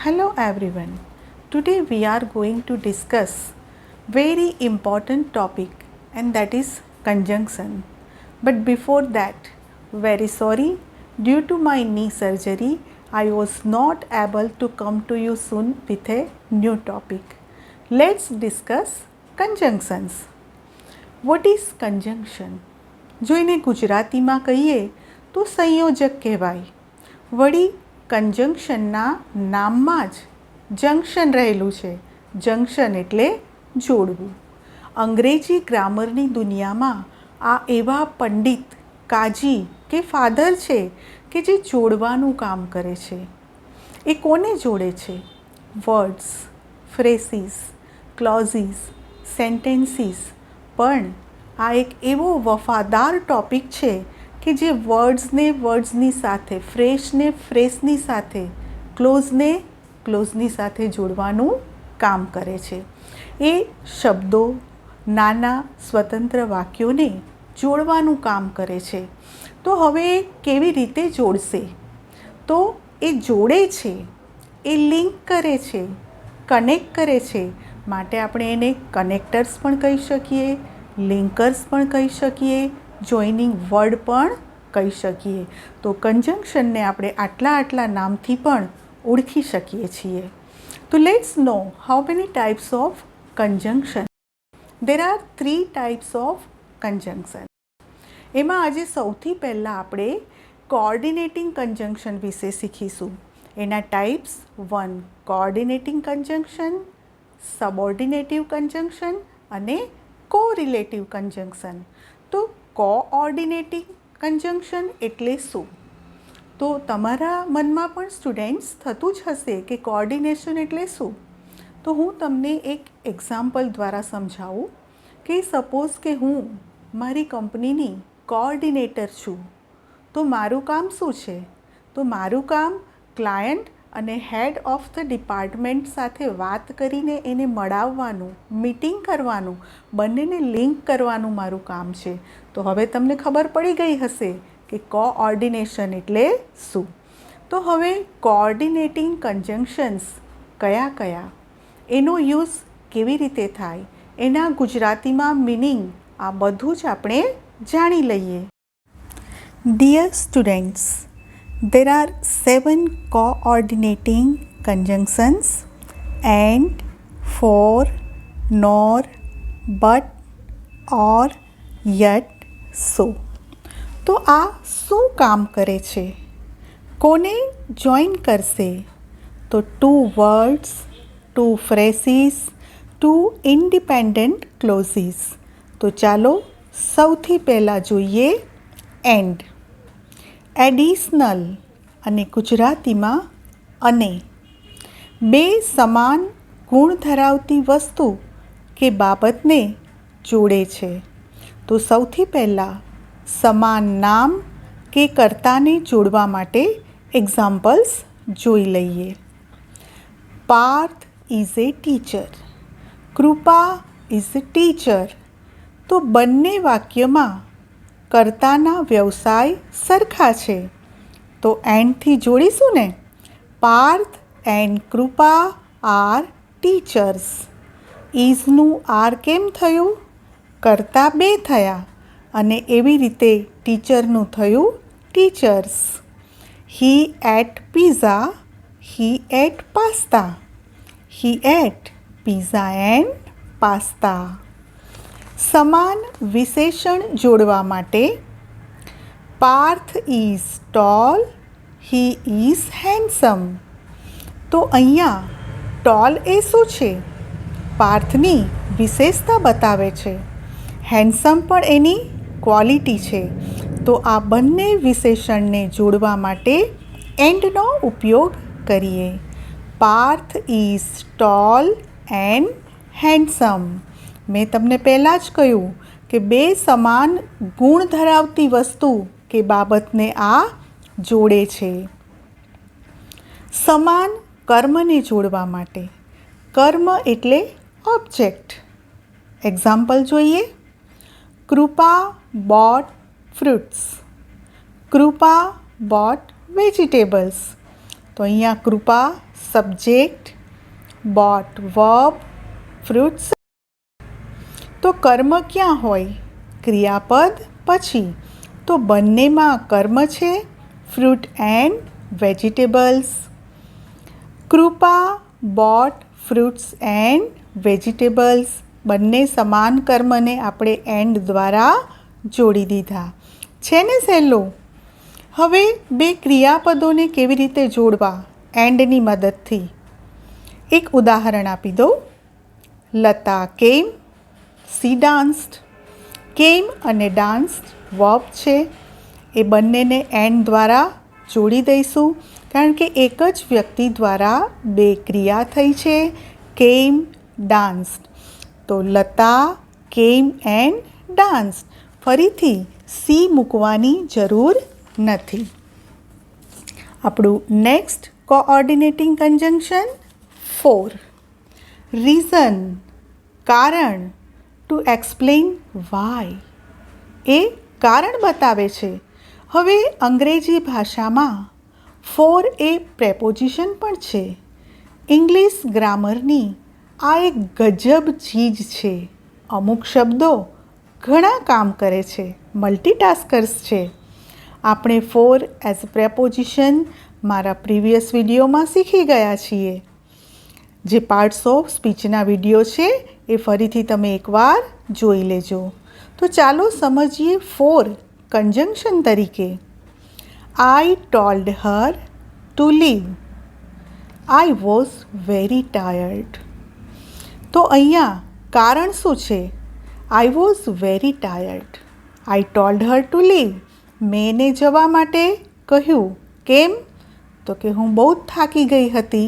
Hello everyone. Today we are going to discuss very important topic, and that is conjunction. But before that, very sorry, due to my knee surgery I was not able to come to you soon with a new topic. Let's discuss conjunctions. What is conjunction? જો એને ગુજરાતીમાં કહીએ તો સંયોજક કહેવાય. વળી કંજંક્શનના નામમાં જ જંક્શન રહેલું છે. જંક્શન એટલે જોડવું. અંગ્રેજી ગ્રામરની દુનિયામાં આ એવા પંડિત, કાજી કે ફાધર છે કે જે જોડવાનું કામ કરે છે. એ કોને જોડે છે? Words, phrases, clauses, sentences. પણ આ એક એવો વફાદાર ટૉપિક છે કે જે વર્ડ્સને વર્ડ્સની સાથે, ફ્રેશને ફ્રેશની સાથે, ક્લોઝને ક્લોઝની સાથે જોડવાનું કામ કરે છે. એ શબ્દો, નાના સ્વતંત્ર વાક્યોને જોડવાનું કામ કરે છે. તો હવે કેવી રીતે જોડશે? તો એ જોડે છે, એ લિંક કરે છે, કનેક્ટ કરે છે. માટે આપણે એને કનેક્ટર્સ પણ કહી શકીએ, લિંકર્સ પણ કહી શકીએ, જોઈનિંગ વર્ડ પણ કહી શકીએ. તો કંજંક્શનને આપણે આટલા નામથી પણ ઓળખી શકીએ છીએ. તો let's know how many types of conjunction. There are 3 types of conjunction. એમાં આજે સૌથી પહેલાં આપણે કોઓર્ડિનેટિંગ કંજંક્શન વિશે શીખીશું. એના ટાઈપ્સ 1 કોઓર્ડિનેટિંગ કંજંક્શન, સબઓર્ડિનેટિવ કંજંક્શન અને કોરિલેટિવ કંજંક્શન. તો કોઓર્ડિનેટિંગ કંજંક્શન એટલે શું? તો તમારા મનમાં પણ સ્ટુડન્ટ્સ થતું જ હશે કે કોઓર્ડિનેશન એટલે શું? તો હું તમને એક એક્ઝામ્પલ દ્વારા સમજાવું કે સપોઝ કે હું મારી કંપનીની કોઓર્ડિનેટર છું. તો મારું કામ શું છે? તો મારું કામ ક્લાયન્ટ અને હેડ ઓફ ધ ડિપાર્ટમેન્ટ સાથે વાત કરીને એને મળાવવાનું, મીટિંગ કરવાનું, બંનેને લિંક કરવાનું મારું કામ છે. તો હવે તમને ખબર પડી ગઈ હશે કે કોઓર્ડિનેશન એટલે શું. તો હવે કોઓર્ડિનેટિંગ કંજંક્શન્સ કયા કયા, એનો યુઝ કેવી રીતે થાય, એના ગુજરાતીમાં મિનિંગ, આ બધું જ આપણે જાણી લઈએ. Dear students, there are 7 coordinating conjunctions: and, for, nor, but, or, yet, so. તો આ શું કામ કરે છે? કોને જોઈન કરશે? તો 2 words, 2 phrases, 2 independent clauses. તો ચાલો સૌથી પહેલાં જોઈએ એન્ડ. એડિશનલ અને ગુજરાતીમાં અને. 2 સમાન ગુણ ધરાવતી વસ્તુ કે બાબતને જોડે છે. તો સૌથી પહેલાં સમાન નામ કે કર્તાને જોડવા માટે એક્ઝામ્પલ્સ જોઈ લઈએ. Parth is a teacher, Krupa is a teacher. તો બંને વાક્યમાં કર્તાના વ્યવસાય સરખા છે. તો એન્ડથી જોડીશું ને. Parth and Kripa are teachers. ઇઝનું આર કેમ થયું? કર્તા 2 થયા અને એવી રીતે ટીચરનું થયું teachers. He ate pizza, he ate pasta. He ate pizza and pasta. સમાન વિશેષણ જોડવા માટે Parth is tall, he is handsome. તો અહીંયા ટોલ એ શું છે? પાર્થની વિશેષતા બતાવે છે. હેન્ડસમ પણ એની ક્વોલિટી છે. તો આ બંને વિશેષણને જોડવા માટે એન્ડનો ઉપયોગ કરીએ. Parth is tall and handsome. મેં તમને પહેલાં જ કહ્યું કે 2 સમાન ગુણ ધરાવતી વસ્તુ કે બાબતને આ જોડે છે. સમાન કર્મને જોડવા માટે. કર્મ એટલે ઓબ્જેક્ટ. એક્ઝામ્પલ જોઈએ. કૃપા બોટ ફ્રૂટ્સ, કૃપા બોટ વેજીટેબલ્સ. તો અહીંયા કૃપા સબ્જેક્ટ, બોટ વર્બ, ફ્રૂટ્સ. તો કર્મ ક્યાં હોય? ક્રિયાપદ પછી. તો બંનેમાં કર્મ છે, fruit and vegetables. Krupa bought fruits and vegetables. બંને સમાન કર્મને આપણે એન્ડ દ્વારા જોડી દીધા. છે ને સહેલું? હવે બે ક્રિયાપદોને કેવી રીતે જોડવા એન્ડની મદદથી? એક ઉદાહરણ આપી દઉં. લતા કેમ, સી ડાન્સ્ડ. કેમ અને ડાન્સ્ડ વર્બ છે, એ બંનેને એન્ડ દ્વારા જોડી દઈશું, કારણ કે એક જ વ્યક્તિ દ્વારા બે ક્રિયા થઈ છે, કેમ ડાન્સ્ડ. તો લતા કેમ એન્ડ ડાન્સ્ડ. ફરીથી સી મૂકવાની જરૂર નથી. આપણું નેક્સ્ટ કોઓર્ડિનેટિંગ કન્જંક્શન 4. રીઝન, કારણ, ટુ એક્સપ્લેન વાય. એ કારણ બતાવે છે. હવે અંગ્રેજી ભાષામાં ફોર એ પ્રેપોઝિશન પણ છે. ઇંગ્લિશ ગ્રામરની આ એક ગજબ ચીજ છે. અમુક શબ્દો ઘણા કામ કરે છે, મલ્ટીટાસ્કર્સ છે. આપણે ફોર એઝ પ્રેપોઝિશન મારા પ્રીવિયસ વિડીયોમાં શીખી ગયા છીએ. જે પાર્ટ્સ ઓફ સ્પીચના વિડીયો છે એ ફરીથી તમે એકવાર જોઈ લેજો. તો ચાલો સમજીએ ફોર કન્જંક્શન તરીકે. I told her to leave. I was very tired. તો અહીંયા કારણ શું છે? I was very tired. I told her to leave. મેં એને જવા માટે કહ્યું. કેમ? તો કે હું બહુ જ થાકી ગઈ હતી.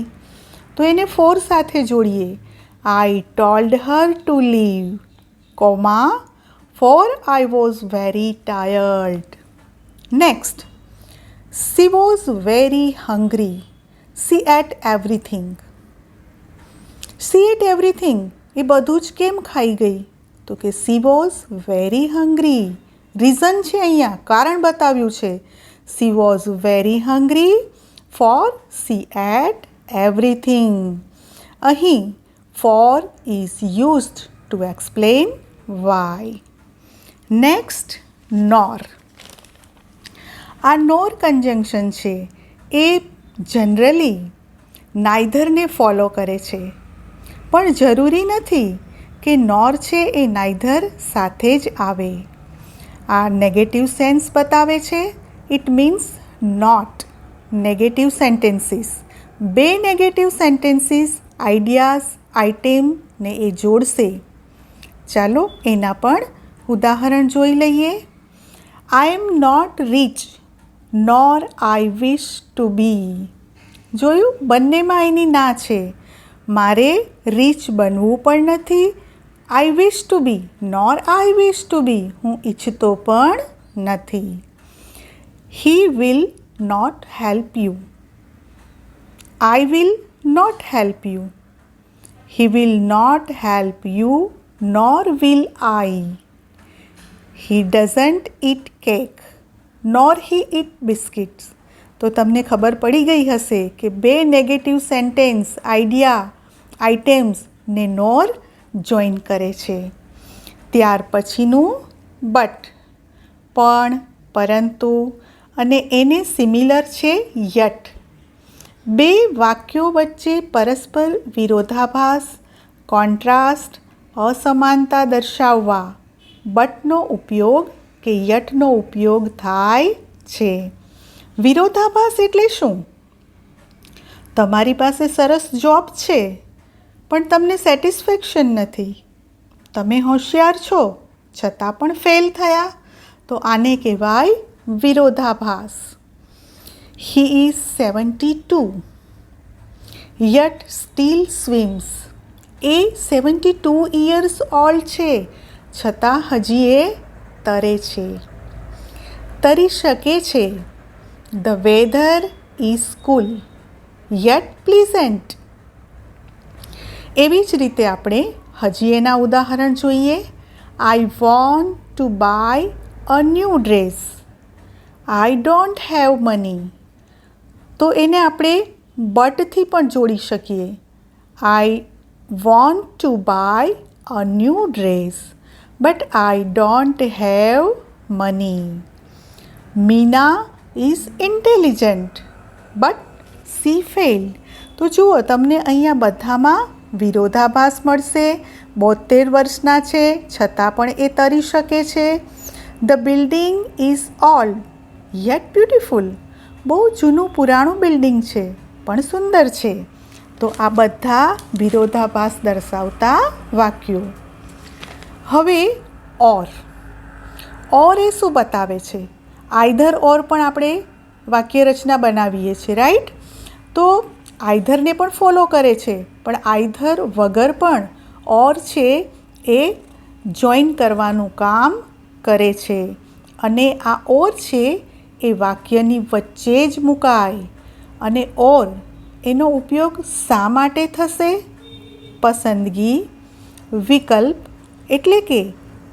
તો એને ફોર સાથે જોડીએ. I told her to leave, comma, for I was very tired. Next, she was very hungry. She ate everything. She ate everything એ બધું જ કેમ ખાઈ ગઈ? તો કે she was very hungry. Reason છે અહીંયા, કારણ બતાવ્યું છે. She was very hungry for she ate everything. અહીં for is used to explain why. Next, nor. આ નોર કન્જંક્શન છે એ જનરલી નાઈધરને ફોલો કરે છે, પણ જરૂરી નથી કે નોર છે એ નાઈધર સાથે જ આવે. આ નેગેટિવ સેન્સ બતાવે છે. It means not. Negative sentences, બે નેગેટિવ સેન્ટેન્સીસ, આઈડિયાઝ, આઇટેમને એ જોડશે. ચાલો એના પણ ઉદાહરણ જોઈ લઈએ. I am not rich nor I wish to be. જોયું? બંનેમાં એની ના છે. મારે રીચ બનવું પણ નથી, આઈ wish to B નોર I wish to બી, હું ઈચ્છતો પણ નથી. He will not help you. I will not help you. He will not help you nor will I. He doesn't eat cake nor he eat biscuits. તો તમને ખબર પડી ગઈ હશે કે બે નેગેટિવ સેન્ટેન્સ, આઈડિયા, આઇટેમ્સ ને નોર જોઈન કરે છે. ત્યાર પછીનું બટ, પણ, પરંતુ અને એને સિમિલર છે યટ. બે વાક્યો વચ્ચે પરસ્પર વિરોધાભાસ, કોન્ટ્રાસ્ટ, અસમાનતા દર્શાવવા બટનો ઉપયોગ કે યટનો ઉપયોગ થાય છે. વિરોધાભાસ એટલે શું? તમારી પાસે સરસ જોબ છે પણ તમને સેટિસ્ફેક્શન નથી. તમે હોશિયાર છો છતાં પણ ફેલ થયા, તો આને કહેવાય વિરોધાભાસ. He is 72 yet still swims. એ 72 યર્સ ઓલ્ડ છે છતાં હજી એ તરે છે, તરી શકે છે. The weather is cool yet pleasant. એવી જ રીતે આપણે હજી એના ઉદાહરણ જોઈએ. I want to buy a new dress. I don't have money. તો એને આપણે બટથી પણ જોડી શકીએ. I want to buy a new dress but I don't have money. Meena is intelligent but she failed. તો જુઓ, તમને અહીંયા બધામાં વિરોધાભાસ મળશે. 72 વર્ષના છે છતાં પણ એ તરી શકે છે. The building is old yet beautiful. બહુ જૂનું પુરાણું બિલ્ડિંગ છે પણ સુંદર છે. તો આ બધા વિરોધાભાસ દર્શાવતા વાક્યો. હવે ઓર એ શું બતાવે છે? આઈધર ઓર પણ આપણે વાક્ય રચના બનાવીએ છીએ, રાઈટ? તો આઈધરને પણ ફોલો કરે છે, પણ આઈધર વગર પણ ઓર છે એ જોઈન કરવાનું કામ કરે છે. અને આ ઓર છે એ વાક્યની વચ્ચે જ મુકાય. અને ઓર એનો ઉપયોગ શા માટે થશે? પસંદગી, વિકલ્પ એટલે કે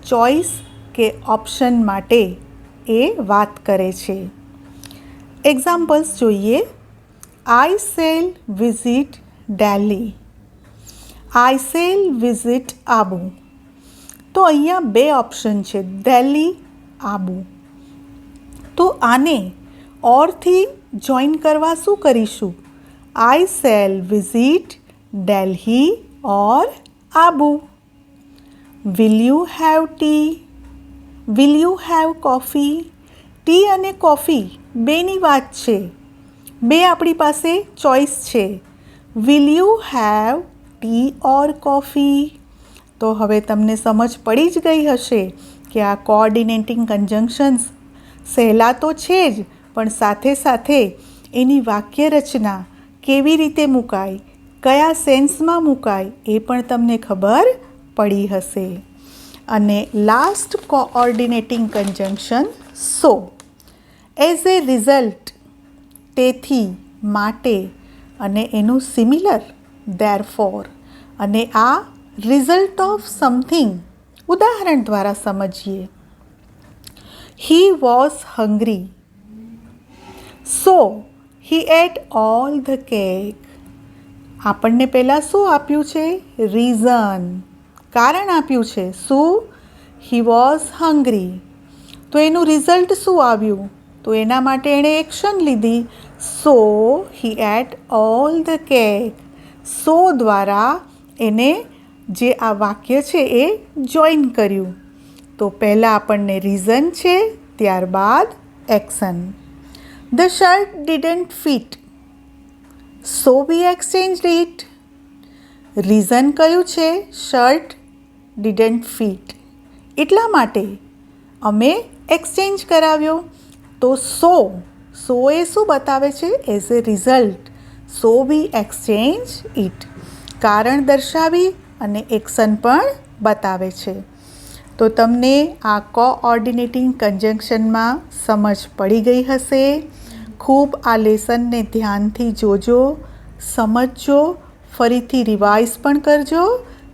ચોઈસ કે ઓપ્શન માટે એ વાત કરે છે. એક્ઝામ્પલ્સ જોઈએ. આઈ શેલ વિઝિટ દિલ્હી. આઈ શેલ વિઝિટ આબુ. તો અહીંયા બે ઓપ્શન છે, દિલ્હી, આબુ. તો આને ઓરથી જોઈન કરવા શું કરીશું? આઈ shell visit Delhi or Abu. Will you have T? Will you have coffee? T અને કોફી બેની વાત છે. બે આપણી પાસે ચોઈસ છે. Will you have T or coffee? તો હવે તમને સમજ પડી જ ગઈ હશે કે આ કોઓર્ડિનેટિંગ કન્જંક્શન્સ સહેલા તો છે જ, પણ સાથે સાથે એની વાક્ય રચના કેવી રીતે મુકાય, કયા સેન્સમાં મુકાય એ પણ તમને ખબર પડી હશે. અને last coordinating conjunction so. As a result તેથી, માટે, અને એનું સિમિલર ધેરફોર. અને આ રિઝલ્ટ ઓફ સમથિંગ ઉદાહરણ દ્વારા સમજીએ. He was hungry so he ate all the cake. આપણને પહેલાં શું આપ્યું છે? રીઝન, કારણ આપ્યું છે. શું? હી વોઝ હંગ્રી. તો એનું રિઝલ્ટ શું આવ્યું? તો એના માટે એણે એક્શન લીધી. સો he ate all the cake. સો દ્વારા એને જે આ વાક્ય છે એ જોઈન કર્યું. તો પહેલાં આપણને રીઝન છે, ત્યારબાદ action. The shirt didn't fit so we exchanged it. Reason કયું છે? Shirt didn't fit. એટલા માટે અમે એક્સચેન્જ કરાવ્યો. તો સો એ શું બતાવે છે? As a result. So we exchange it. કારણ દર્શાવી અને એક્શન પણ બતાવે છે. તો તમને આ કોઓર્ડિનેટિંગ કન્જંક્શનમાં સમજ પડી ગઈ હશે. ખૂબ આ લેસનને ધ્યાનથી જોજો, સમજજો, ફરીથી રિવાઇઝ પણ કરજો.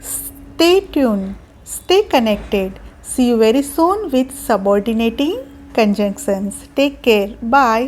Stay tune, stay connected. See you very soon with subordinating conjunctions. Take care. Bye.